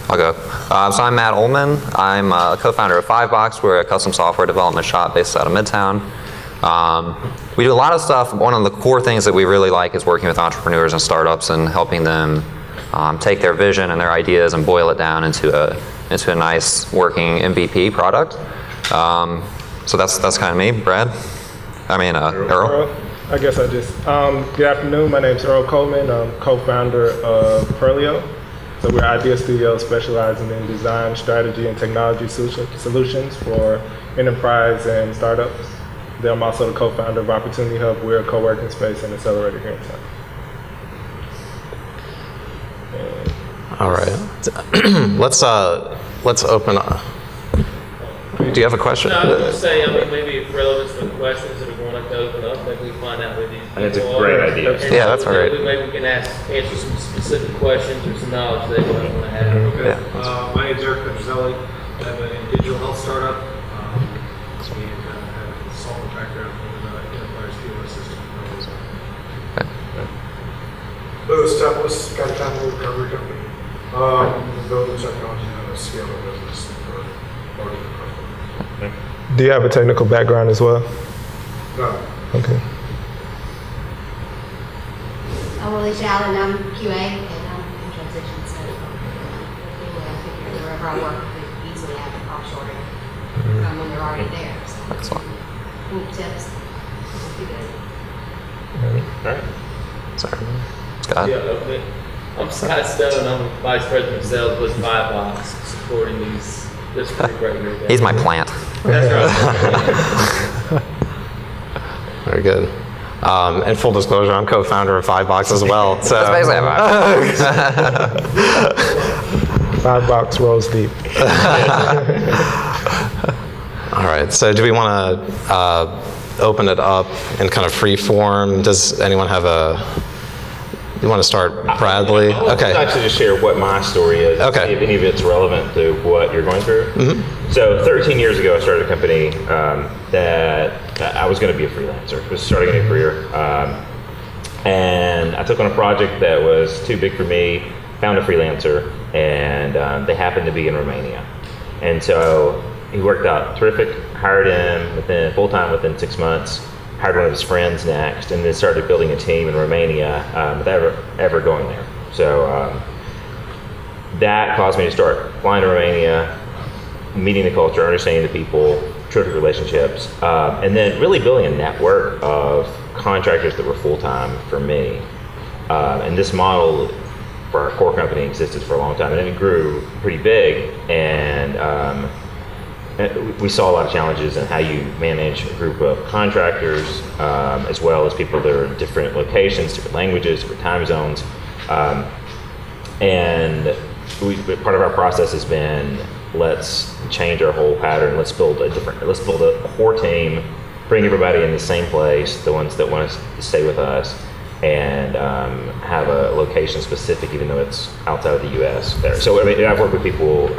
I'll go. So I'm Matt Ullman. I'm a co-founder of Fivebox. We're a custom software development shop based out of Midtown. We do a lot of stuff. One of the core things that we really like is working with entrepreneurs and startups and helping them take their vision and their ideas and boil it down into a nice working MVP product. So that's kind of me, Brad. Earl. I guess good afternoon, my name is Earl Coleman. I'm co-founder of Pearlio. So we're Idea Studio specializing in design, strategy, and technology solutions for enterprise and startups. Then I'm also the co-founder of Opportunity Hub. We're a co-working space and accelerator here in town. All right. Let's open up. Do you have a question? No, I was going to say, maybe it's relevant to the questions that we want to open up, maybe we find out where these people That's a great idea. Yeah, that's all right. Maybe we can answer some specific questions or some knowledge they might want to have. Okay. Yeah. My name is Eric Petrozelli. I have a digital health startup. We have a software background with enterprise POS system. Louis Teplis, got a capital recovery company. Building technology on a scale of business for larger customers. Do you have a technical background as well? No. Okay. I'm Alicia Allen, I'm QA, and I'm in transition, so I figured wherever I work, I could easily have offshore when they're already there. So, Excellent. any tips? Would be good. All right. Sorry. Scott. Yeah, okay. I'm Scott Stone. I'm Vice President of Sales with Fivebox, supporting this pretty great group. He's my plant. That's right. Very good. And full disclosure, I'm co-founder of Fivebox as well. So That's basically Fivebox rolls deep. all right. So do we want to open it up in kind of free form? Does anyone have you want to start, Bradley? Okay. I'd like to just share what my story is. Okay. See if any of it's relevant to what you're going through. Mm-hmm. So 13 years ago, I started a company that I was going to be a freelancer. I was starting a new career. And I took on a project that was too big for me, found a freelancer, and they happened to be in Romania. And so he worked out terrific, hired him full-time within 6 months. Hired one of his friends next, and then started building a team in Romania without ever going there. So that caused me to start flying to Romania, meeting the culture, understanding the people, terrific relationships, and then really building a network of contractors that were full-time for me. And this model for our core company existed for a long time, and then it grew pretty big, and we saw a lot of challenges in how you manage a group of contractors, as well as people that are in different locations, different languages, different time zones. And part of our process has been, let's change our whole pattern. Let's build a core team, bring everybody in the same place, the ones that want to stay with us, and have a location specific, even though it's outside of the U.S. there. So I've worked with people,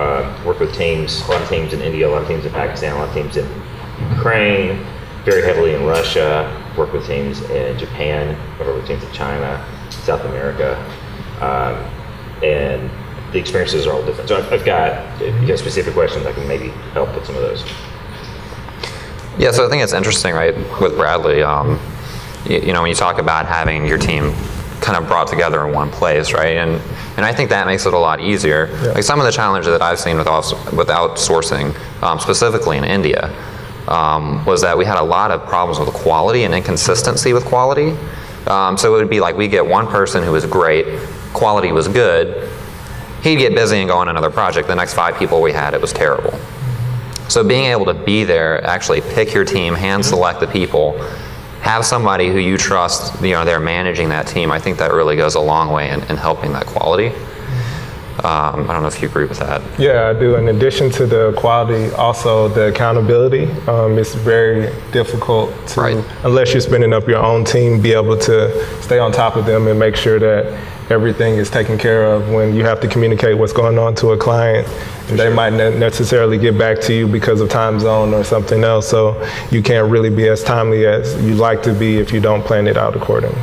worked with teams, a lot of teams in India, a lot of teams in Pakistan, a lot of teams in Ukraine, very heavily in Russia, worked with teams in Japan, worked with teams in China, South America, and the experiences are all different. So I've got, if you have specific questions, I can maybe help with some of those. Yeah, so I think it's interesting, right, with Bradley, when you talk about having your team kind of brought together in one place, right? And I think that makes it a lot easier. Yeah. Like some of the challenges that I've seen with outsourcing, specifically in India, was that we had a lot of problems with quality and inconsistency with quality. So it would be like we get one person who was great, quality was good, he'd get busy and go on another project. The next 5 people we had, it was terrible. So being able to be there, actually pick your team, hand select the people, have somebody who you trust, they're managing that team. I think that really goes a long way in helping that quality. I don't know if you agree with that. Yeah, I do. In addition to the quality, also the accountability. It's very difficult to, right, unless you're spinning up your own team, be able to stay on top of them and make sure that everything is taken care of when you have to communicate what's going on to a client. And they might not necessarily get back to you because of time zone or something else, so you can't really be as timely as you'd like to be if you don't plan it out accordingly.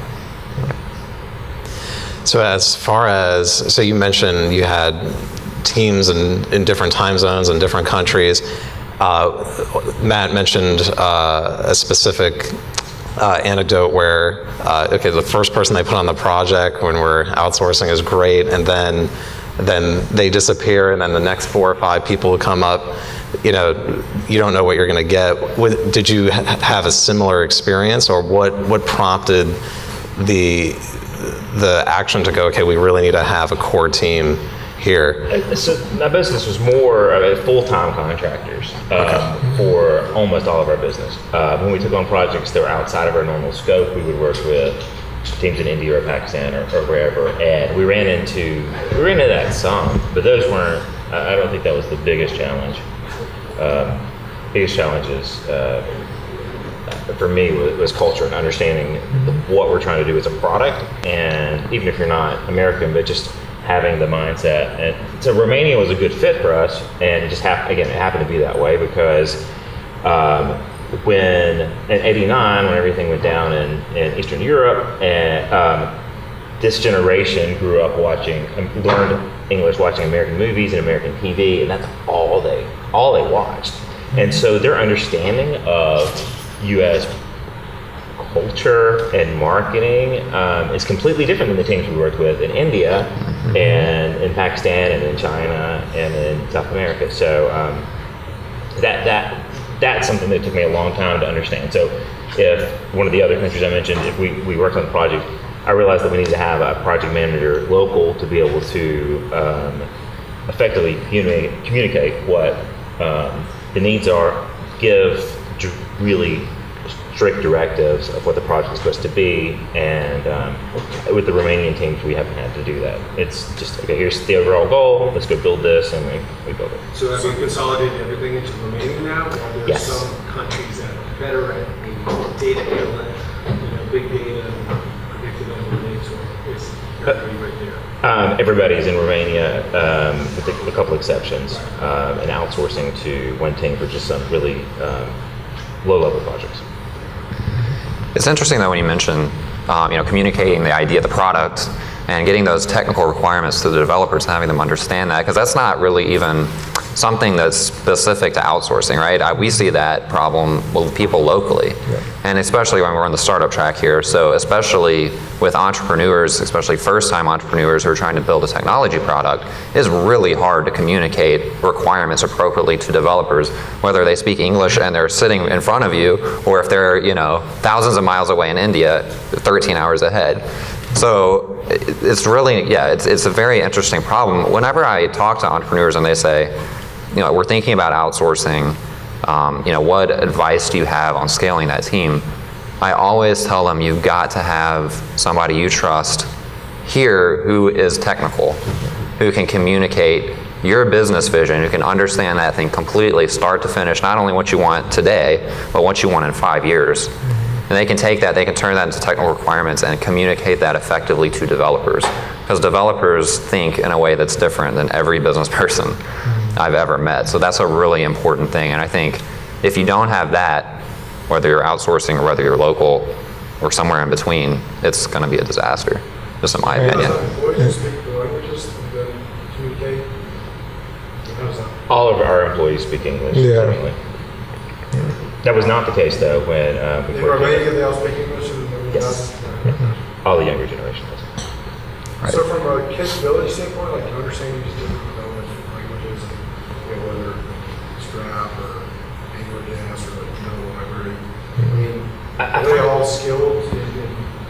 So as far as, so you mentioned you had teams in different time zones and different countries. Matt mentioned a specific anecdote where, okay, the first person they put on the project when we're outsourcing is great, and then they disappear, and then the next 4 or 5 people who come up, you don't know what you're going to get. Did you have a similar experience, or what prompted the action to go, okay, we really need to have a core team here? So my business was more full-time contractors for almost all of our business. When we took on projects that were outside of our normal scope, we would work with teams in India or Pakistan or wherever, and we ran into that some, but those weren't. I don't think that was the biggest challenge. Biggest challenges for me was culture and understanding what we're trying to do as a product, and even if you're not American, but just having the mindset. And so Romania was a good fit for us, and it just it happened to be that way because when in '89, when everything went down in Eastern Europe, and this generation grew up learned English watching American movies and American TV, and that's all they watched. And so their understanding of U.S. culture and marketing is completely different than the teams we worked with in India and in Pakistan and in China and in South America. So that's something that took me a long time to understand. So if one of the other countries I mentioned, if we worked on the project, I realized that we need to have a project manager local to be able to effectively communicate what the needs are, give really strict directives of what the project is supposed to be, and with the Romanian teams, we haven't had to do that. It's just, okay, here's the overall goal, let's go build this, and we build it. So have you consolidated everything into Romania now? Or are there Yes. some countries that are better at the data analytics, big data, predictive analytics, or is everybody right there? Everybody's in Romania, with a couple exceptions, and outsourcing to one team for just some really low-level projects. It's interesting though when you mention, communicating the idea of the product and getting those technical requirements to the developers and having them understand that, because that's not really even something that's specific to outsourcing, right? We see that problem with people locally, and especially when we're on the startup track here. So especially with entrepreneurs, especially first-time entrepreneurs who are trying to build a technology product, it's really hard to communicate requirements appropriately to developers, whether they speak English and they're sitting in front of you, or if they're thousands of miles away in India, 13 hours ahead. So it's really, it's a very interesting problem. Whenever I talk to entrepreneurs and they say, we're thinking about outsourcing, what advice do you have on scaling that team? I always tell them you've got to have somebody you trust here who is technical, who can communicate your business vision, who can understand that thing completely, start to finish, not only what you want today, but what you want in 5 years. And they can take that, they can turn that into technical requirements and communicate that effectively to developers. Because developers think in a way that's different than every business person I've ever met. So that's a really important thing. And I think if you don't have that, whether you're outsourcing or whether you're local or somewhere in between, it's going to be a disaster, just in my opinion. Employees speak the languages and then communicate? How's that? All of our employees speak English. Yeah. Currently. That was not the case though when we In worked Romania, with they all speak English and everyone Yes. does? all the younger generation. does. Right. So from a capability standpoint, like understanding these different development languages, and whether Scrap or AngularJS or no library, I mean, are they all skilled in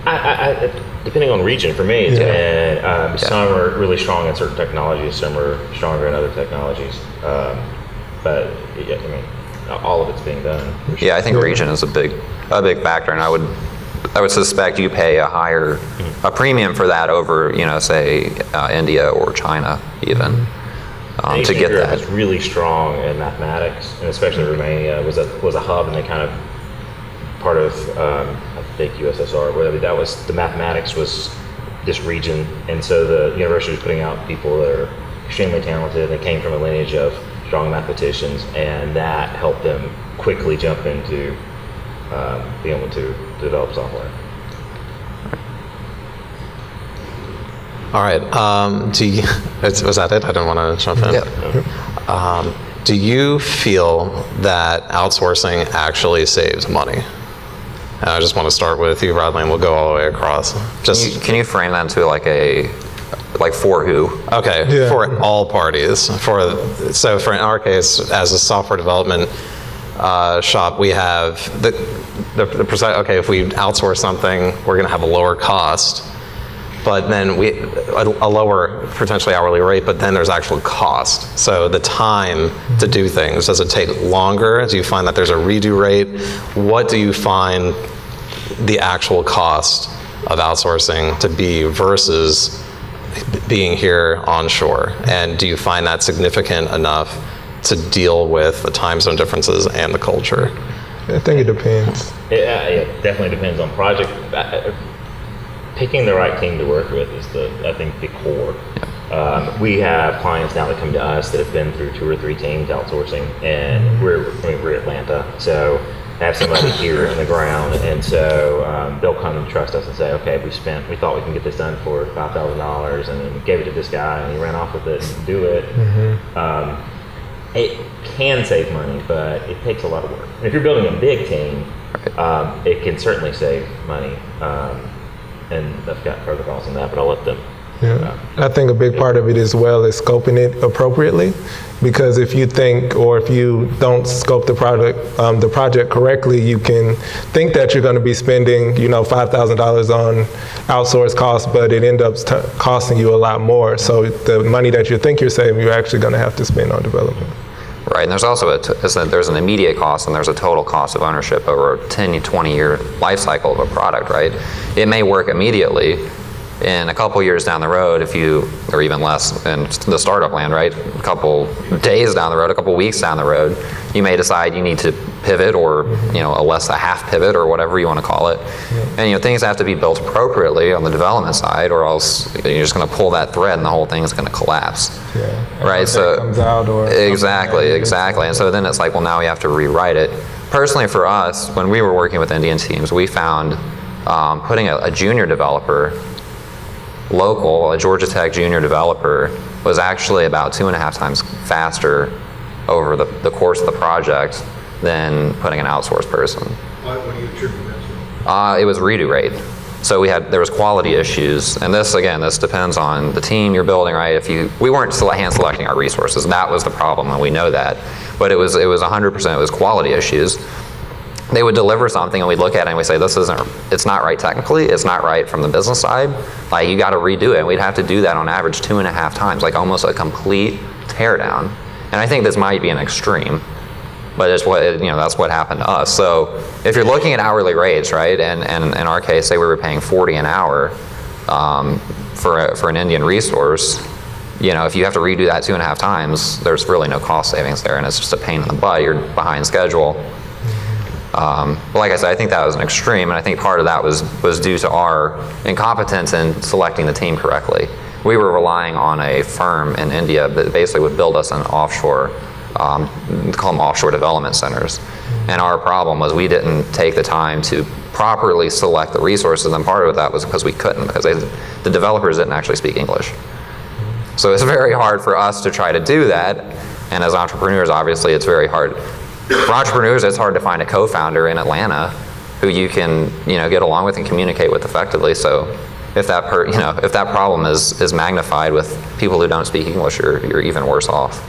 I, depending on region, for me, and some are really strong in certain technologies, some are stronger in other technologies. But yeah, I mean, all of it's being done. Yeah, I think region is a big factor, and I would suspect you pay a premium for that over, say, India or China even, to Eastern get Europe that. is really strong in mathematics, and especially Romania was a hub, and they kind of part of I think USSR. Whatever that was, the mathematics was this region, and so the university was putting out people that are extremely talented. They came from a lineage of strong mathematicians, and that helped them quickly jump into being able to develop software. All right. Was that it? I didn't want to jump in. Yeah. Do you feel that outsourcing actually saves money? And I just want to start with you, Bradley, and we'll go all the way across. Can you frame that into like for who? Okay, Yeah. for all parties. So in our case, as a software development shop, we have okay, if we outsource something, we're going to have a lower cost, but then a lower potentially hourly rate, but then there's actual cost. So the time to do things, does it take longer? Do you find that there's a redo rate? What do you find the actual cost of outsourcing to be versus being here onshore? And do you find that significant enough to deal with the time zone differences and the culture? I think it depends. It definitely depends on project. Picking the right team to work with is I think the core. We have clients now that come to us that have been through 2 or 3 teams outsourcing, and we're Atlanta, so have somebody here on the ground, and so they'll come and trust us and say, okay, we thought we can get this done for $5,000, and then we gave it to this guy, and he ran off with it and do it. It can save money, but it takes a lot of work. And if you're building a big team, it can certainly save money. And I've got protocols on that, but I'll let them. Yeah. I think a big part of it as well is scoping it appropriately, because if you think, or if you don't scope the project correctly, you can think that you're going to be spending, $5,000 on outsourced costs, but it ends up costing you a lot more. So the money that you think you're saving, you're actually going to have to spend on development. Right, and there's also there's an immediate cost and there's a total cost of ownership over a 10 to 20 year life cycle of a product, right? It may work immediately. In a couple years down the road, or even less in the startup land, right? A couple days down the road, a couple weeks down the road, you may decide you need to pivot, or a half pivot, or whatever you want to call it. And things have to be built appropriately on the development side, or else you're just going to pull that thread and the whole thing is going to collapse. Yeah. Right. So comes out or exactly. And so then it's like, well, now we have to rewrite it. Personally, for us, when we were working with Indian teams, we found putting a junior developer. A Georgia Tech junior developer was actually about 2.5 times faster over the course of the project than putting an outsourced person. What do you attribute that to? It was redo rate. So there was quality issues, and this depends on the team you're building, right? We weren't hand selecting our resources, that was the problem, and we know that. But it was 100%, it was quality issues. They would deliver something and we'd look at it and we say, it's not right technically, it's not right from the business side, like you got to redo it. And we'd have to do that on average 2.5 times, like almost a complete teardown. And I think this might be an extreme, but it's that's what happened to us. So if you're looking at hourly rates, right, and in our case, say we were paying $40 an hour for an Indian resource, if you have to redo that 2.5 times, there's really no cost savings there, and it's just a pain in the butt. You're behind schedule. But like I said, I think that was an extreme, and I think part of that was due to our incompetence in selecting the team correctly. We were relying on a firm in India that basically would build us an offshore, call them offshore development centers. And our problem was we didn't take the time to properly select the resources, and part of that was because we couldn't, because the developers didn't actually speak English. So it's very hard for us to try to do that, and as entrepreneurs, obviously, it's very hard. For entrepreneurs, it's hard to find a co-founder in Atlanta who you can, get along with and communicate with effectively. So if that problem is magnified with people who don't speak English, you're even worse off.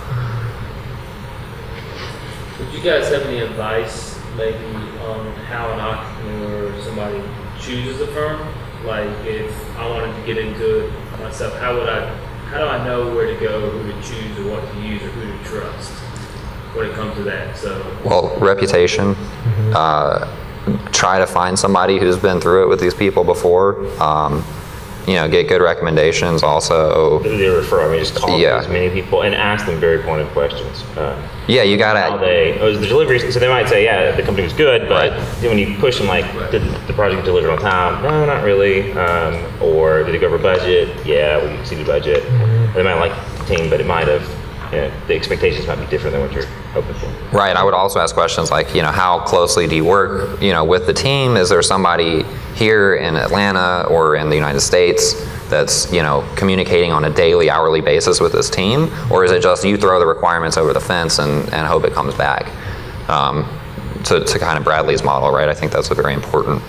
Would you guys have any advice, maybe, on how an entrepreneur or somebody chooses a firm? Like, if I wanted to get into it myself, how do I know where to go, who to choose, or what to use, or who to trust when it comes to that? So, well, reputation. Try to find somebody who's been through it with these people before. Get good recommendations also. They refer, just call as many people and ask them very pointed questions. You gotta. How the delivery, so they might say, yeah, the company was good, but then when you push them, like, did the project deliver on time? No, not really. Or did it go over budget? Yeah, we exceeded budget. They might like the team, but it might have the expectations might be different than what you're hoping for. Right. I would also ask questions like, how closely do you work, with the team? Is there somebody here in Atlanta or in the United States that's, communicating on a daily, hourly basis with this team? Or is it just you throw the requirements over the fence and hope it comes back? To kind of Bradley's model, right? I think that's a very important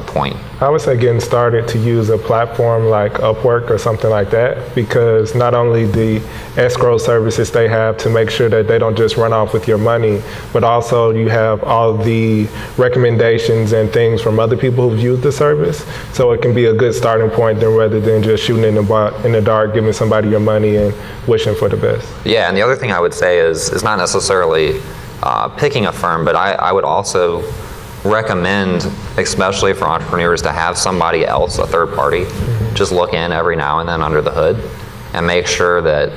point. I would say getting started to use a platform like Upwork or something like that, because not only the escrow services they have to make sure that they don't just run off with your money, but also you have all the recommendations and things from other people who've used the service. So it can be a good starting point then rather than just shooting in the dark, giving somebody your money and wishing for the best. Yeah, and the other thing I would say is not necessarily picking a firm, but I would also recommend, especially for entrepreneurs, to have somebody else, a third party, just look in every now and then under the hood and make sure that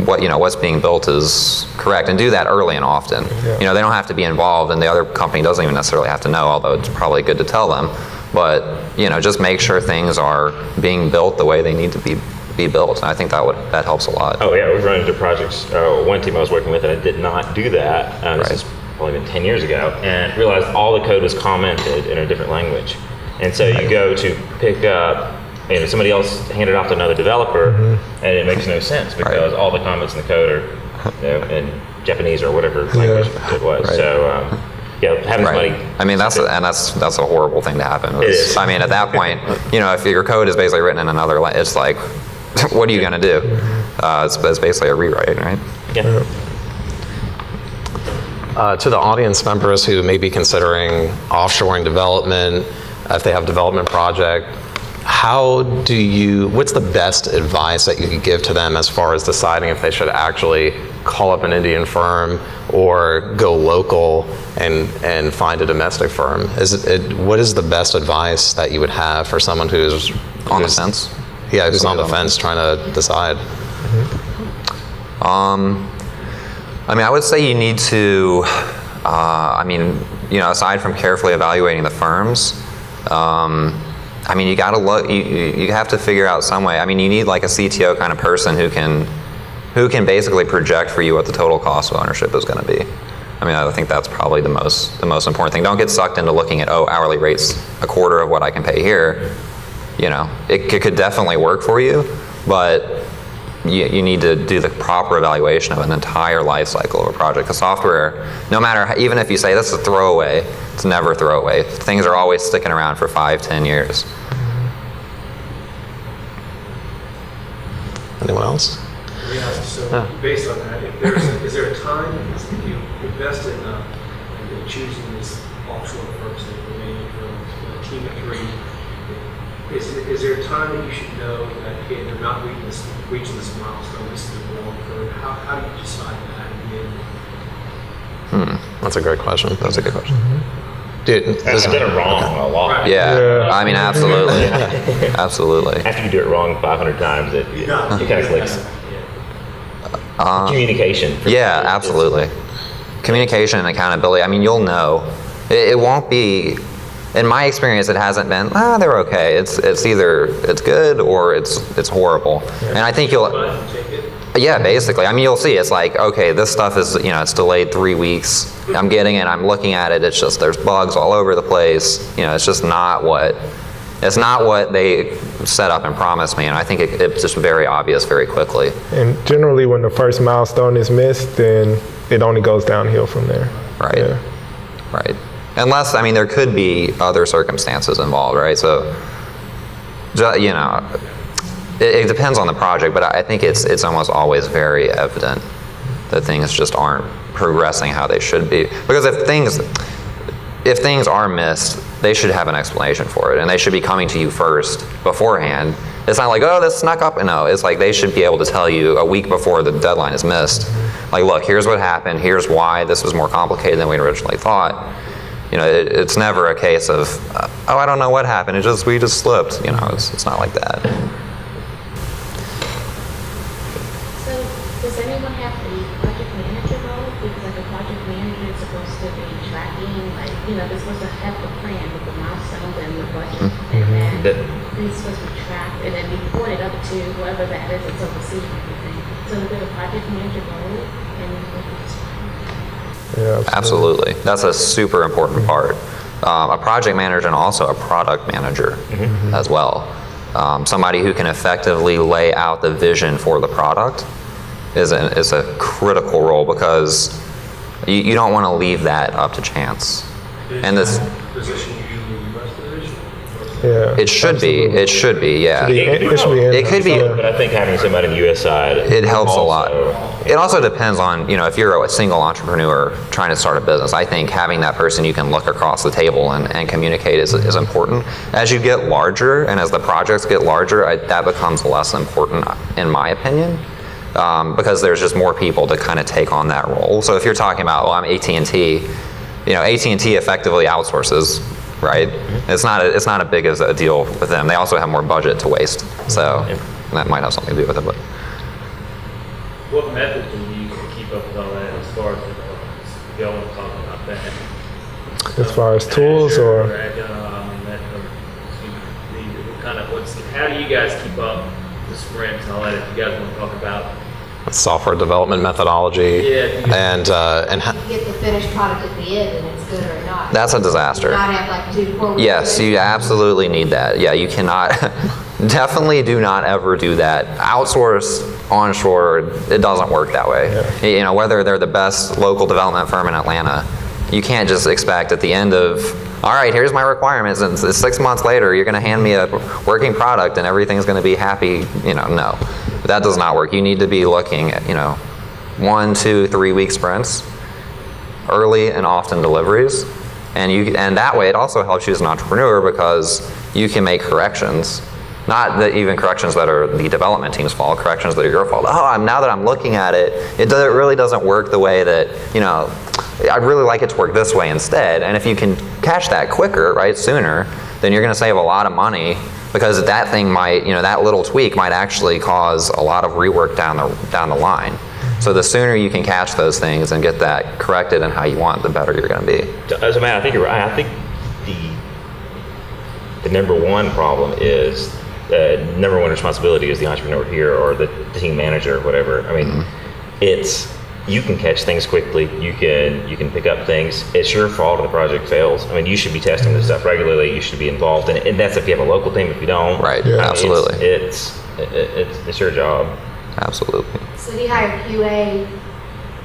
what's being built is correct, and do that early and often. Yeah. They don't have to be involved, and the other company doesn't even necessarily have to know, although it's probably good to tell them. But just make sure things are being built the way they need to be built, and I think that helps a lot. Oh yeah, we've run into projects. One team I was working with, and I did not do that. This is probably been 10 years ago, and realized all the code was commented in a different language. And so you go to pick up, somebody else handed off to another developer, and it makes no sense because all the comments in the code are in Japanese or whatever language it was. Right. So having somebody. I mean, that's a horrible thing to happen. It is. I mean, at that point, if your code is basically written in another language, it's like, what are you going to do? It's basically a rewrite, right? Yeah. To the audience members who may be considering offshoring development, if they have a development project, what's the best advice that you could give to them as far as deciding if they should actually call up an Indian firm or go local and find a domestic firm? What is the best advice that you would have for someone who's On the fence? Yeah, who's on the fence trying to decide? I mean, I would say you need to, aside from carefully evaluating the firms, you got to look. You have to figure out some way. I mean, you need like a CTO kind of person who can basically project for you what the total cost of ownership is going to be. I mean, I think that's probably the most important thing. Don't get sucked into looking at hourly rates a quarter of what I can pay here. It could definitely work for you, but you need to do the proper evaluation of an entire life cycle of a project. Because software, no matter, even if you say this is a throwaway, it's never a throwaway. Things are always sticking around for 5-10 years. Anyone else? Yeah, so based on that, is there a time if you invest in choosing this offshore person, remaining for a team of 3, is there a time that you should know that, hey, they're not reaching this milestone, this is the wrong curve? How do you decide that in the end? That's a great question. That's a good question. Dude, I've done it wrong a lot. Right. Yeah, I mean, absolutely. Absolutely. After you do it wrong 500 times, it kind of clicks. Communication. Yeah, absolutely. Communication and accountability. I mean, you'll know. It won't be. In my experience, it hasn't been, they're okay. It's either it's good or it's horrible. And I think yeah, basically. I mean, you'll see. It's like, okay, this stuff is, it's delayed 3 weeks. I'm getting it. I'm looking at it. It's just there's bugs all over the place. It's just not what they set up and promised me. And I think it's just very obvious very quickly. And generally, when the first milestone is missed, then it only goes downhill from there. Right. Yeah. Right. Unless, there could be other circumstances involved, right? So, it depends on the project, but I think it's almost always very evident that things just aren't progressing how they should be. Because if things are missed, they should have an explanation for it, and they should be coming to you first beforehand. It's not like, oh, this snuck up. No, it's like they should be able to tell you a week before the deadline is missed. Like, look, here's what happened. Here's why this was more complicated than we originally thought. It's never a case of, I don't know what happened. We just slipped. It's not like that. So, does anyone have a project manager role? Because like a project manager is supposed to be tracking, like, they're supposed to have the plan with the milestones and the budget, and then they're supposed to be tracked and then be reported up to whoever that is that's overseeing everything. So is there a project manager role in this? Yeah, Absolutely. That's a super important part. A project manager and also a product manager as well. Somebody who can effectively lay out the vision for the product is a critical role, because you don't want to leave that up to chance. And this Position you best position? Yeah. it should be. It should be. Yeah. It should be in It could be. yeah. But I think having somebody on the U.S. side, It helps a lot. also- It also depends on, if you're a single entrepreneur trying to start a business, I think having that person you can look across the table and communicate is important. As you get larger and as the projects get larger, that becomes less important, in my opinion, because there's just more people to kind of take on that role. So if you're talking about, well, I'm AT&T, AT&T effectively outsources, right? It's not as big as a deal with them. They also have more budget to waste, so that might have something to do with it. But What method do you use to keep up with all that as far as development? If y'all want to talk about that. As far as tools or how do you guys keep up the sprints and all that? If you guys want to talk about, Software development methodology, and You get the finished product at the end and it's good or not. that's a disaster. Not have like 2 4 weeks. Yes, you absolutely need that. Yeah, you cannot, definitely do not ever do that. Outsource, onshore, it doesn't work that way. Whether they're the best local development firm in Atlanta, you can't just expect at the end of, all right, here's my requirements, and 6 months later, you're going to hand me a working product and everything's going to be happy. No, that does not work. You need to be looking at, 1, 2, 3 week sprints, early and often deliveries. And that way it also helps you as an entrepreneur, because you can make corrections. Not that even corrections that are the development team's fault, corrections that are your fault. Now that I'm looking at it, it really doesn't work the way that, I'd really like it to work this way instead. And if you can catch that quicker, right, sooner, then you're going to save a lot of money, because that thing might, that little tweak might actually cause a lot of rework down the line. So the sooner you can catch those things and get that corrected and how you want, the better you're going to be. So, man, I think you're right. I think the number one problem is, number one responsibility is the entrepreneur here, or the team manager, or whatever. I mean, you can catch things quickly. You can pick up things. It's your fault if the project fails. I mean, you should be testing this stuff regularly. You should be involved in it. And that's if you have a local team. If you don't, Right, Yeah. absolutely. It's your job. Absolutely. So do you hire QA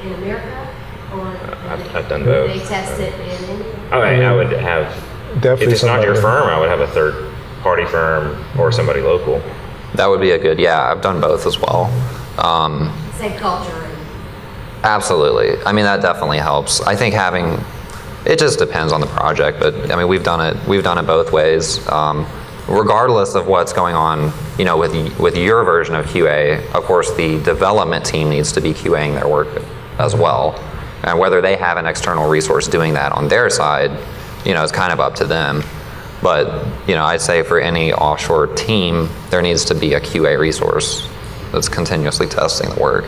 in America, or I've done both. they test it in India? I would have, Definitely if it's not your somebody- firm, I would have a third-party firm or somebody local. That would be I've done both as well. Same culture. Absolutely. I mean, that definitely helps. I think it just depends on the project, but I mean, we've done it both ways. Regardless of what's going on, with your version of QA, of course, the development team needs to be QAing their work as well. And whether they have an external resource doing that on their side, is kind of up to them. But, I'd say for any offshore team, there needs to be a QA resource that's continuously testing the work.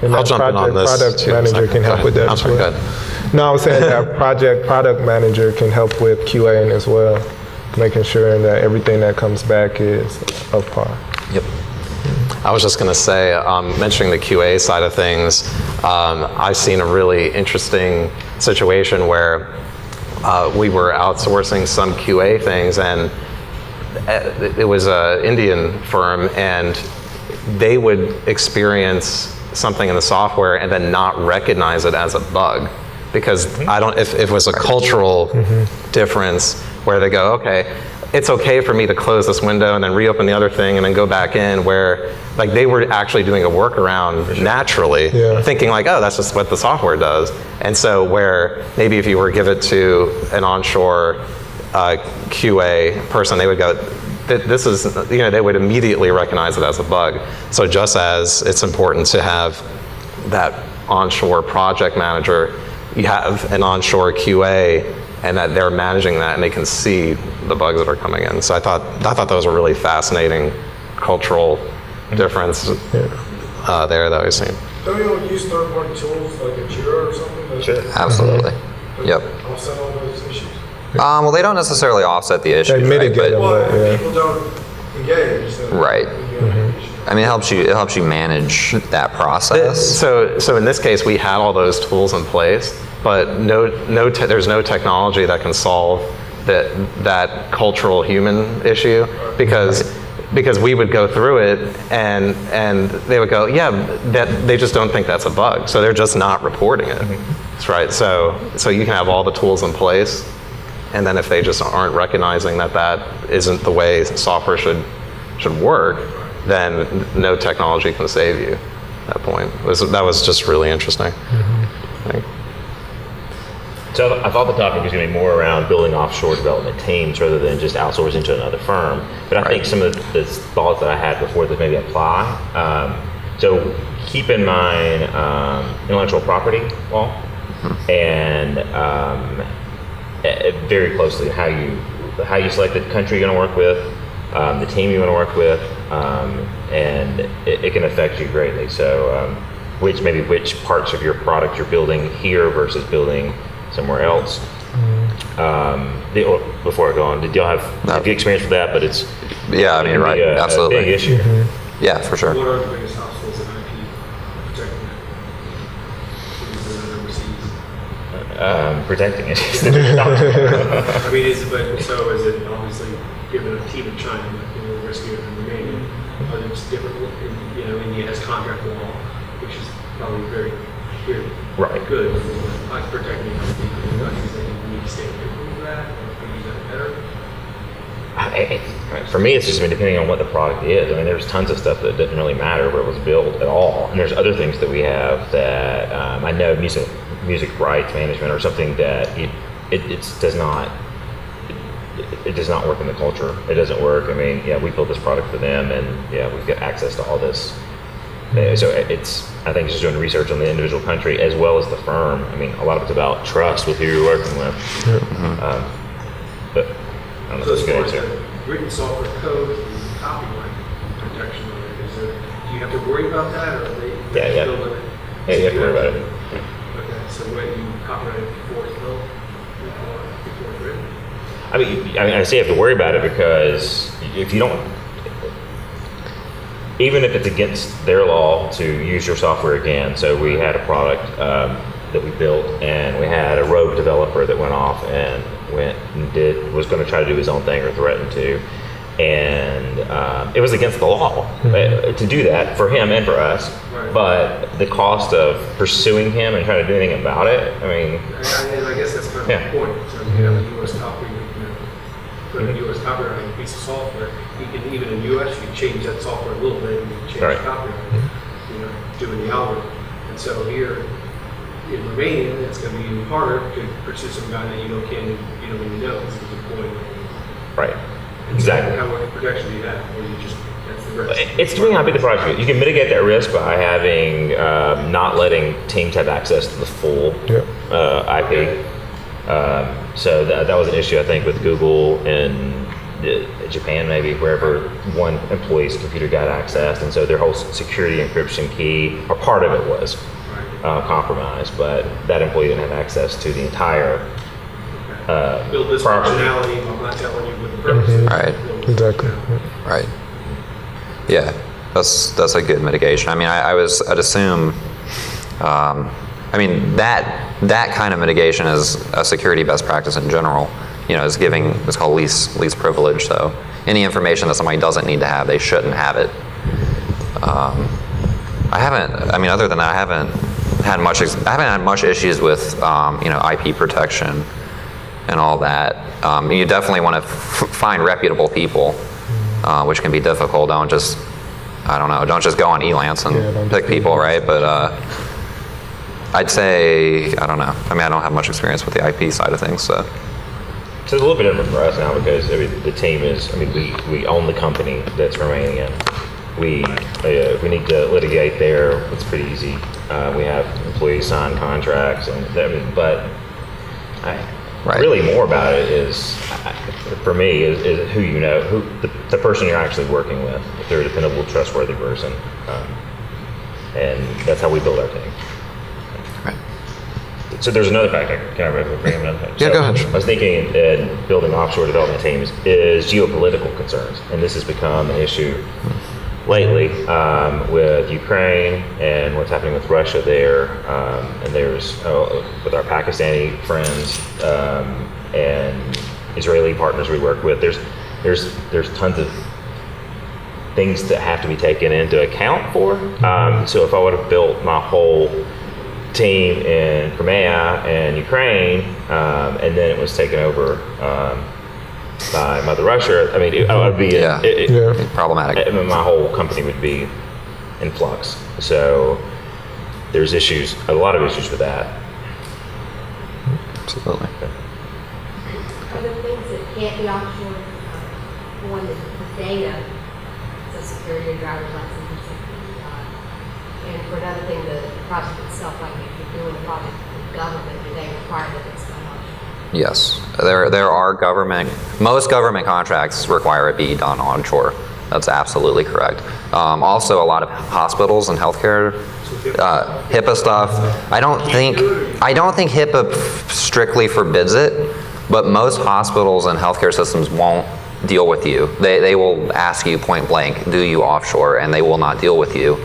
And I'll that jump in on this Product too. manager can help with that I'm as sorry, well. go ahead. No, I was saying that product manager can help with QAing as well, making sure that everything that comes back is up par. Yep. I was just going to say, mentioning the QA side of things, I've seen a really interesting situation where we were outsourcing some QA things, and it was an Indian firm, and they would experience something in the software and then not recognize it as a bug, because if it was a cultural difference where they go, okay, it's okay for me to close this window and then reopen the other thing and then go back in, where like they were actually doing a workaround naturally, thinking like, oh, that's just what the software does. And so where maybe if you were to give it to an onshore QA person, they would go, this is, they would immediately recognize it as a bug. So just as it's important to have that onshore project manager, you have an onshore QA, and that they're managing that and they can see the bugs that are coming in. So I thought that was a really fascinating cultural difference there that we've seen. Don't you use third-party tools like a Jira or something those? Sure. Absolutely. Yep. Offset all those issues? Well, they don't necessarily offset the issue. They mitigate them, Well, but yeah. people don't engage. So Right. I mean, it helps you manage that process. So in this case, we had all those tools in place, but there's no technology that can solve that cultural human issue because we would go through it and they would go, yeah, that they just don't think that's a bug, so they're just not reporting it. That's right. So you can have all the tools in place, and then if they just aren't recognizing that isn't the way software should work, then no technology can save you at that point. That was just really interesting. I think. So I thought the topic was going to be more around building offshore development teams rather than just outsourcing to another firm. But I think some of the thoughts that I had before that maybe apply. So keep in mind intellectual property law and very closely how you select the country you're going to work with, the team you want to work with, and it can affect you greatly. So which parts of your product you're building here versus building somewhere else. Before I go on, did y'all have you experience with that? But it's Yeah, I mean, right, absolutely. a big issue. Yeah, for sure. What are the biggest obstacles in IP protecting it? Overseas? Protecting it. I mean, is it obviously given a team in China, like riskier than Romania? Are there just different? India has contract law, which is probably very good for like protecting other people. You need to stay away from that, or use that better. For me, it's just depending on what the product is. I mean, there's tons of stuff that doesn't really matter where it was built at all, and there's other things that we have that I know music rights management or something that it does not work in the culture. It doesn't work. I mean, yeah, we built this product for them, and yeah, we've got access to all this. So I think it's just doing research on the individual country as well as the firm. I mean, a lot of it's about trust with who you're working with. But I don't know So if as that's a far good as answer. the written software code and copyright protection on it, do you have to worry about that, or are they Yeah. still limit? Yeah, you have to worry about it. Okay, so what you copyright it before it's built, before it's written? I mean, I say you have to worry about it because if you don't, even if it's against their law to use your software again. So we had a product that we built, and we had a rogue developer that went off and was going to try to do his own thing or threatened to, and it was against the law to do that for him and for us. Right. But the cost of pursuing him and trying to do anything about it, I mean, And I guess that's kind of Yeah. the point. So you have a U.S. copy, put a U.S. copyright on a piece of software. You can, even in the U.S., you can change that software a little bit and you can change Right. the copyright, doing the algorithm. And so here in Romania, it's going to be even harder to pursue some guy that you don't even know because he's employed. right, And exactly. So how much protection do you have? Or you just, that's the risk. It's depending on how big the project is. You can mitigate that risk by having not letting teams have access to the full IP. So that was an issue, I think, with Google and Japan, maybe, wherever one employee's computer got accessed, and so their whole security encryption key, or part of it was compromised, but that employee didn't have access to the entire Build this property. functionality, I'm not telling you what the purpose is. Right. Exactly. Right. Yeah, that's a good mitigation. I mean, I'd assume. I mean, that kind of mitigation is a security best practice in general. It's called least privilege. So any information that somebody doesn't need to have, they shouldn't have it. Other than that, I haven't had much issues with IP protection and all that. You definitely want to find reputable people, which can be difficult. Don't just go on Elance and pick people, right? But I'd say, I don't know. I mean, I don't have much experience with the IP side of things, so. So it's a little bit different for us now because the team is, we own the company that's Romanian. If we need to litigate there, it's pretty easy. We have employees sign contracts, really more about it is, for me, is who you know, the person you're actually working with, if they're a dependable, trustworthy person. And that's how we build our team. Right. So there's another factor. Can I bring up another factor? Yeah, go ahead. I was thinking in building offshore development teams is geopolitical concerns, and this has become an issue lately with Ukraine and what's happening with Russia there, and there's with our Pakistani friends and Israeli partners we work with. There's tons of things that have to be taken into account for. So if I would have built my whole team in Crimea and Ukraine, and then it was taken over by Mother Russia, I mean, it would be problematic. My whole company would be in flux. So there's issues, a lot of issues with that. Absolutely. Are there things that can't be offshore? One, the data, so security or driver's license or something. And for another thing, the project itself, like if you're doing a project with government, do they require that it's done offshore? Yes, there are most government contracts require it be done onshore. That's absolutely correct. Also, a lot of hospitals and healthcare, HIPAA stuff. I don't think HIPAA strictly forbids it, but most hospitals and healthcare systems won't deal with you. They will ask you point blank, do you offshore, and they will not deal with you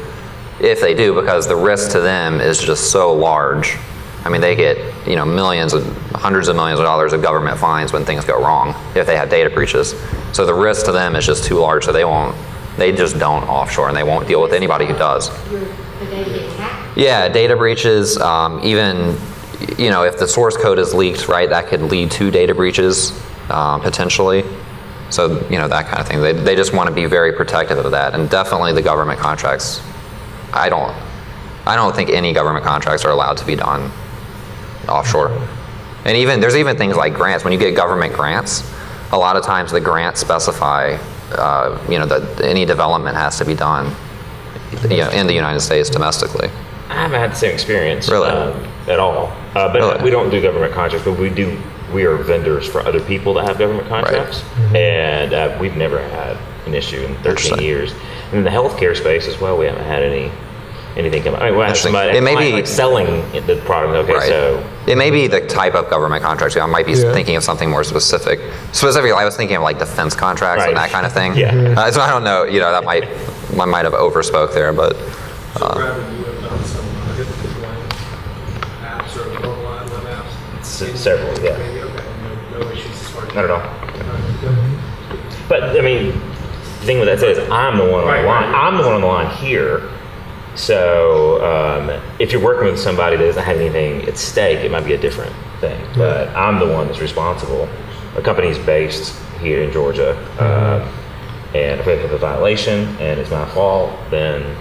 if they do, because the risk to them is just so large. I mean, they get millions and hundreds of millions of dollars of government fines when things go wrong if they have data breaches. So the risk to them is just too large, so they just don't offshore, and they won't deal with anybody who does. The data getting hacked? Yeah, data breaches, even if the source code is leaked, right, that could lead to data breaches potentially. So that kind of thing. They just want to be very protective of that, and definitely the government contracts. I don't think any government contracts are allowed to be done offshore. And there's even things like grants. When you get government grants, a lot of times the grants specify, that any development has to be done, in the United States domestically. I haven't had the same experience Really? At all. But Really? we don't do government contracts, but we are vendors for other people that have government contracts, and we've never had an issue in 13 Interesting. years. And in the healthcare space as well, we haven't had anything come up. I mean, we have somebody It may be- like selling the product. Okay, Right. so It may be the type of government contracts. I might be thinking of something more specific. Specifically, I was thinking of like defense contracts and Right. that kind of thing. Yeah. So I don't know. That I might have overspoke there, but So Bradley, you have done some apps or mobile web apps? several, yeah. Maybe, okay, no issues as far as. Not at all. Good. But I mean, the thing with that said is I'm the one on Right, the line. right. I'm the one on the line here. So if you're working with somebody that doesn't have anything at stake, it might be a different thing. But I'm the one that's responsible. The company's based here in Georgia, and if we have a violation and it's my fault, then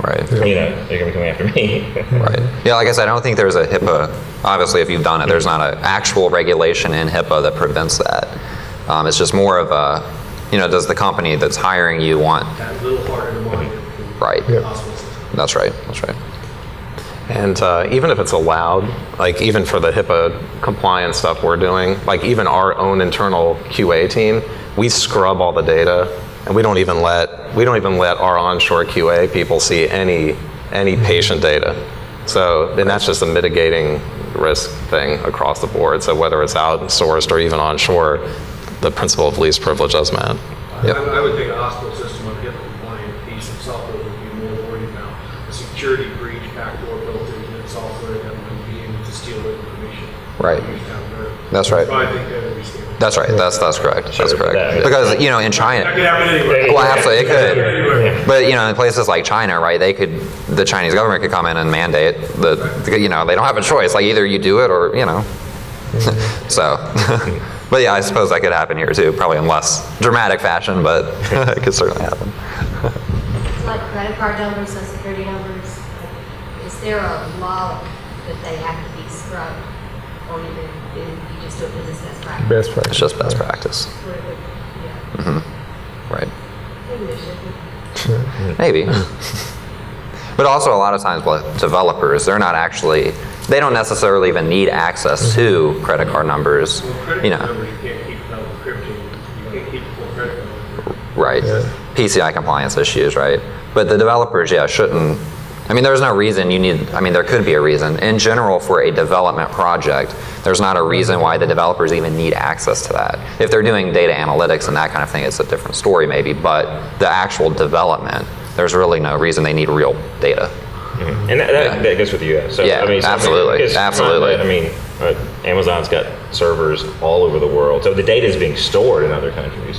right. they're gonna be coming after me. Right. Yeah, like I said, I don't think there's a HIPAA. Obviously, if you've done it, there's not an actual regulation in HIPAA that prevents that. It's just more of a, does the company that's hiring you want? That little harder to monitor. Right. Hospital system. That's right. That's right. And even if it's allowed, like even for the HIPAA compliance stuff we're doing, like even our own internal QA team, we scrub all the data, and we don't even let our onshore QA people see any patient data. So, and that's just a mitigating risk thing across the board. So whether it's outsourced or even onshore, the principle of least privilege is met. Yep. I would think a hospital system would get a compliant piece of software would be more worried about a security breach, backdoor built into software that would be able to steal the information. Right. Used down there. That's right. So I think that would be scary. That's right. That's correct. That's correct. Yeah. Because in China. That could happen anywhere. Well, absolutely, it Anywhere. could. But in places like China, right? The Chinese government could come in and mandate they don't have a choice. Like either you do it or So, but yeah, I suppose that could happen here too. Probably in less dramatic fashion, but it could certainly happen. It's like credit card numbers, social security numbers. Is there a law that they have to be scrubbed, or even do you just do it because it's best practice? Best practice. It's just best practice, Yeah. right? Maybe there should be. Maybe. But also a lot of times with developers, they don't necessarily even need access to credit card numbers. Well, credit card numbers, you can't keep without encryption. You can't keep the full credit card number. Right. PCI compliance issues, right? But the developers, shouldn't I mean, there's no reason you need, I mean, there could be a reason. In general, for a development project, there's not a reason why the developers even need access to that. If they're doing data analytics and that kind of thing, it's a different story maybe, but the actual development, there's really no reason they need real data. Mm-hmm. And that goes with the US. So, Yeah, I mean, so absolutely, it's absolutely. I mean, Amazon's got servers all over the world. So the data is being stored in other countries.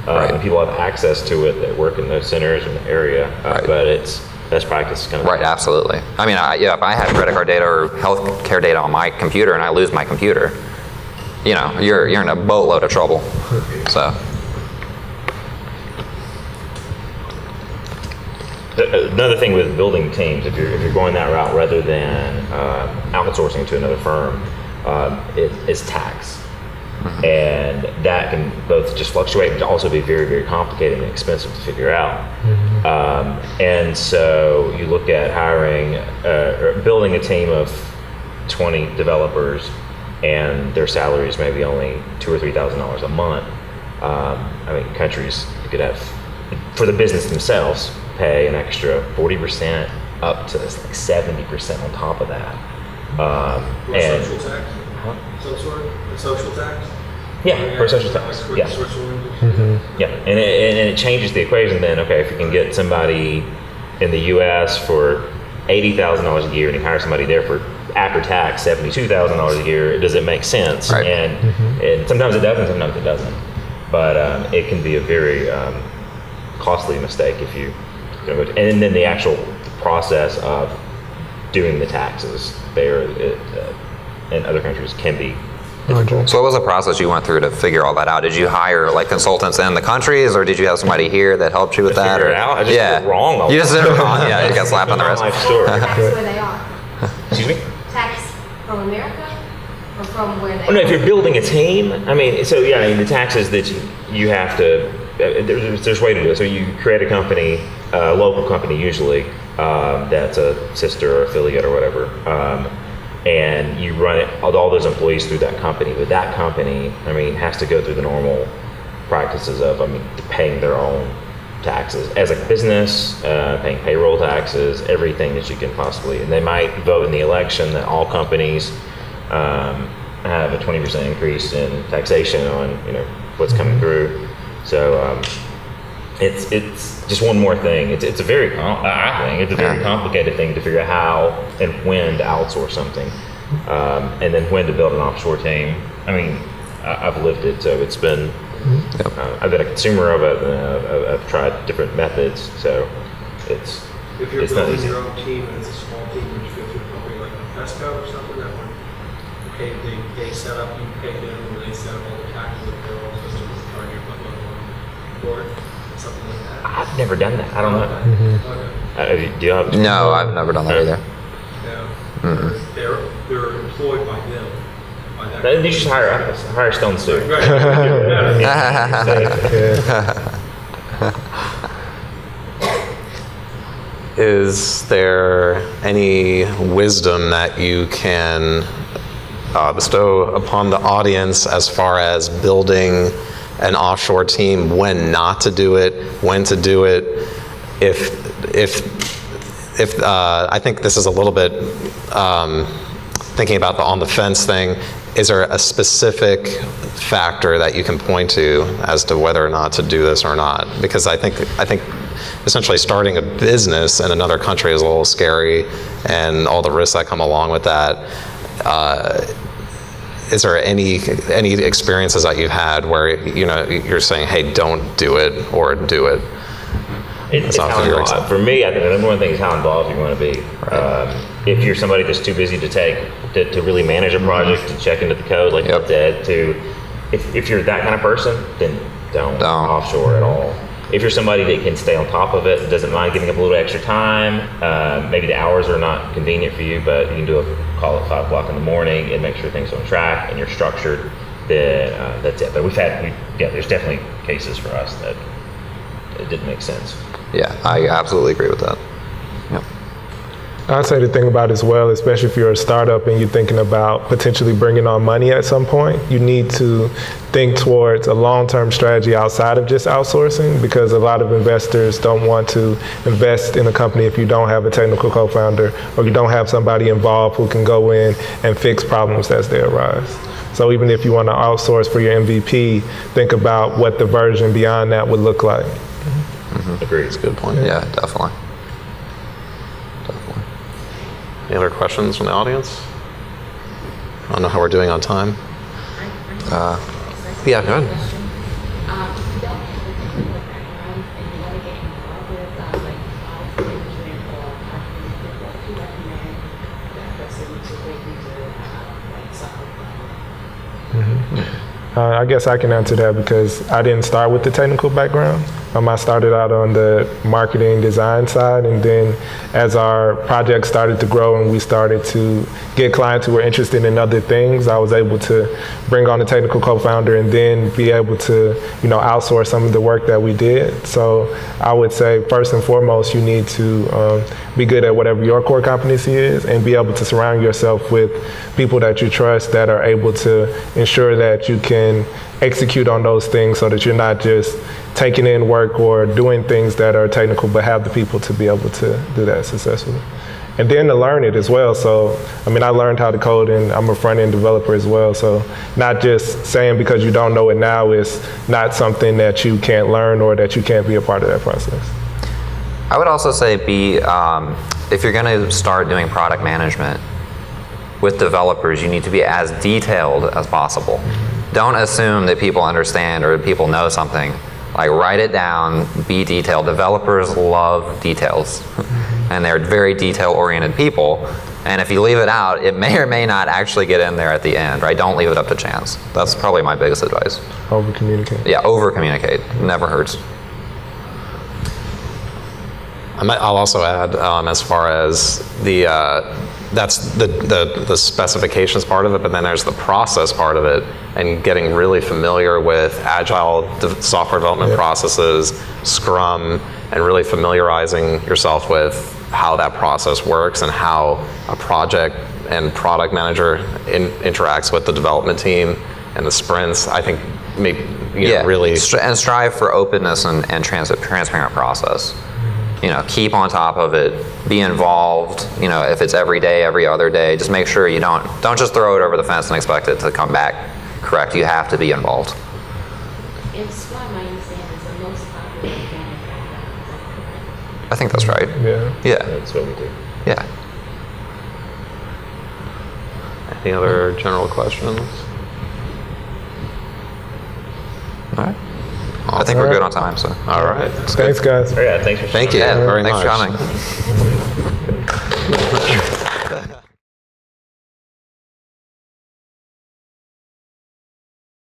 Right. And people have access to it that work in those centers in the area. Right. But it's best practice kind of. Right, absolutely. I mean, yeah, if I had credit card data or health care data on my computer and I lose my computer, you know, you're in a boatload of trouble. So. Another thing with building teams, if you're going that route rather than outsourcing to another firm, is tax. And that can both just fluctuate, but also be very, very complicated and expensive to figure out. And so you look at hiring, or building a team of 20 developers, and their salaries maybe only $2,000 or $3,000 a month. I mean, countries could have, for the business themselves, pay an extra 40% up to like 70% on top of that. And social tax? Some sort of social tax? yeah, for social tax. Yeah. Yeah, and it changes the equation then. Okay, if you can get somebody in the U.S. for $80,000 a year and you hire somebody there for after tax $72,000 a year, does it make sense? Right. And sometimes it does and sometimes it doesn't. But it can be a very costly mistake if you, and then the actual process of doing the taxes there in other countries can be difficult. So what was the process you went through to figure all that out? Did you hire like consultants in the countries, or did you have somebody here that helped you with that? Figure Or it out. I just did it wrong all You the just did it wrong. Yeah, you got slapped on the wrist. Life story. Tax where they are. Excuse me? Tax from America or from where they Oh, no, are? if you're building a team, I mean, so yeah, I mean, the taxes that you have to, there's a way to do it. So you create a company, a local company usually, that's a sister or affiliate or whatever, and you run it, all those employees through that company. But that company, I mean, has to go through the normal practices of, I mean, paying their own taxes as a business, paying payroll taxes, everything that you can possibly, and they might vote in the election that all companies have a 20% increase in taxation on, you know, what's coming through. So it's just one more thing. It's a very, I think it's a very complicated thing to figure out how and when to outsource something, and then when to build an offshore team. I mean, I've lived it, so it's been. I've been a consumer of it. I've tried different methods, so it's. If you're it's not building easy. your own team and it's a small team, would you go through a company like a Pesco or something that would, okay, they set up, you pay them, or they set up all the taxes and payroll systems, or you're putting on board, something like that? I've never done that. I don't know. Okay. Do you have? No, I've never done that either. Yeah. They're employed by them. By that Then you should hire Stone Soup. Right. Is there any wisdom that you can bestow upon the audience as far as building an offshore team, when not to do it, when to do it? If I think this is a little bit thinking about the on the fence thing. Is there a specific factor that you can point to as to whether or not to do this or not? Because I think essentially starting a business in another country is a little scary, and all the risks that come along with that. Is there any experiences that you've had where you're saying, hey, don't do it, or do it? It's how involved. For me, I think the number one thing is how involved you want to be. Right. If you're somebody that's too busy to really manage a project, to check into the code, like you said, if you're that kind of person, then don't offshore at all. If you're somebody that can stay on top of it, doesn't mind giving up a little extra time, maybe the hours are not convenient for you, but you can do a call at 5 o'clock in the morning and make sure things are on track and you're structured, then that's it. But there's definitely cases for us that it didn't make sense. Yeah, I absolutely agree with that. Yep. I'd say the thing about it as well, especially if you're a startup and you're thinking about potentially bringing on money at some point, you need to think towards a long-term strategy outside of just outsourcing, because a lot of investors don't want to invest in a company if you don't have a technical co-founder or you don't have somebody involved who can go in and fix problems as they arise. So even if you want to outsource for your MVP, think about what the version beyond that would look like. Agreed. That's a good point. Yeah, definitely. Any other questions from the audience? I don't know how we're doing on time. Yeah, go ahead. If you don't have a technical background and you want to get involved with like product management or marketing, what do you recommend that person to break into like software? I guess I can answer that because I didn't start with the technical background. I started out on the marketing design side, and then as our project started to grow and we started to get clients who were interested in other things, I was able to bring on a technical co-founder and then be able to, outsource some of the work that we did. So I would say first and foremost, you need to be good at whatever your core competency is and be able to surround yourself with people that you trust that are able to ensure that you can execute on those things so that you're not just taking in work or doing things that are technical, but have the people to be able to do that successfully. And then to learn it as well. So, I learned how to code and I'm a front-end developer as well. So not just saying because you don't know it now is not something that you can't learn or that you can't be a part of that process. I would also say if you're going to start doing product management with developers, you need to be as detailed as possible. Don't assume that people understand or people know something. Like, write it down, be detailed. Developers love details, and they're very detail-oriented people. And if you leave it out, it may or may not actually get in there at the end, right? Don't leave it up to chance. That's probably my biggest advice. Over-communicate. Yeah, over-communicate. Never hurts. I'll also add, as far as that's the specifications part of it, but then there's the process part of it, and getting really familiar with agile software development processes, Scrum, and really familiarizing yourself with how that process works and how a project and product manager interacts with the development team and the sprints. I think maybe really and strive for openness and transparent process. Keep on top of it, be involved. If it's every day, every other day, just make sure you don't just throw it over the fence and expect it to come back correct. You have to be involved. And Scrum, I understand, is the most popular organic background. I think that's right. Yeah. That's what we do. Yeah. Any other general questions? All right. I think we're good on time, so. All right. Thanks, guys. Yeah, thanks for Thank you Yeah, very thanks much. for coming.